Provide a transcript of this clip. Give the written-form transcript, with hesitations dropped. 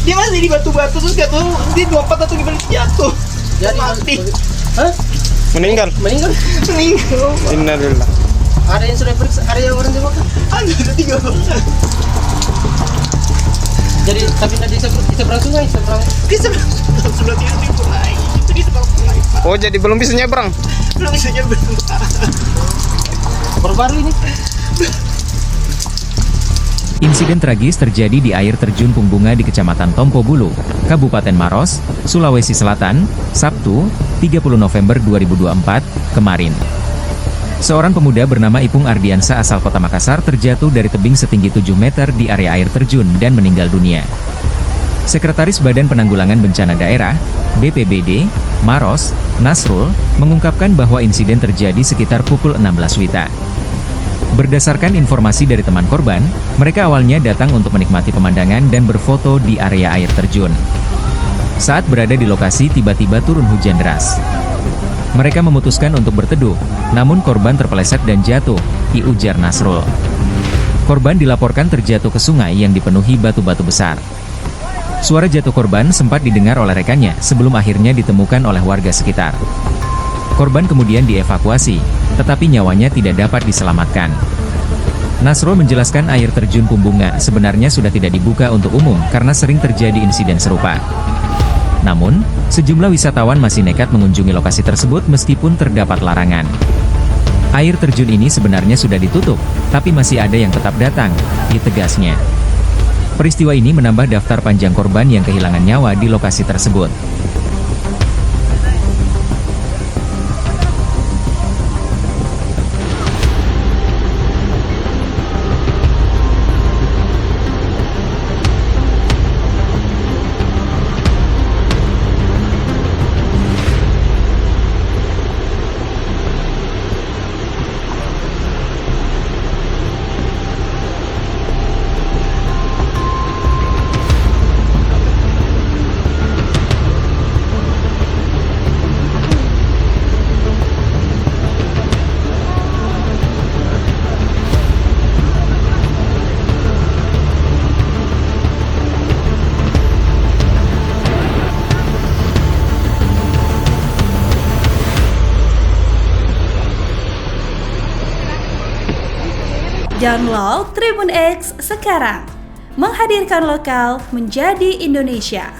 Dia masih di batu-batu terus gak tahu dia lompat atau gimana jatuh. Jadi Mati. Hah? Meninggal. Meninggal? Meninggal. Innalillah. Ada yang sudah periksa, ada yang orang tembak. Ada 3 orang. Jadi tapi tadi seberang sungai, seberang. Di sebelah kiri dimulai. Itu di sebelah sungai. Pak. Oh, jadi belum bisa nyebrang. Belum bisa nyebrang. Baru-baru ini. Insiden tragis terjadi di air terjun Pungbunga di Kecamatan Tompo Bulu, Kabupaten Maros, Sulawesi Selatan, Sabtu, 30 November 2024, kemarin. Seorang pemuda bernama Ipung Ardiansa asal Kota Makassar terjatuh dari tebing setinggi 7 meter di area air terjun dan meninggal dunia. Sekretaris Badan Penanggulangan Bencana Daerah, BPBD, Maros, Nasrul, mengungkapkan bahwa insiden terjadi sekitar pukul 16 WITA. Berdasarkan informasi dari teman korban, mereka awalnya datang untuk menikmati pemandangan dan berfoto di area air terjun. Saat berada di lokasi tiba-tiba turun hujan deras. Mereka memutuskan untuk berteduh, namun korban terpeleset dan jatuh, ujar Nasrul. Korban dilaporkan terjatuh ke sungai yang dipenuhi batu-batu besar. Suara jatuh korban sempat didengar oleh rekannya sebelum akhirnya ditemukan oleh warga sekitar. Korban kemudian dievakuasi, tetapi nyawanya tidak dapat diselamatkan. Nasrul menjelaskan air terjun Pungbunga sebenarnya sudah tidak dibuka untuk umum karena sering terjadi insiden serupa. Namun, sejumlah wisatawan masih nekat mengunjungi lokasi tersebut meskipun terdapat larangan. Air terjun ini sebenarnya sudah ditutup, tapi masih ada yang tetap datang, tegasnya. Peristiwa ini menambah daftar panjang korban yang kehilangan nyawa di lokasi tersebut. Download Tribun X sekarang, menghadirkan lokal menjadi Indonesia.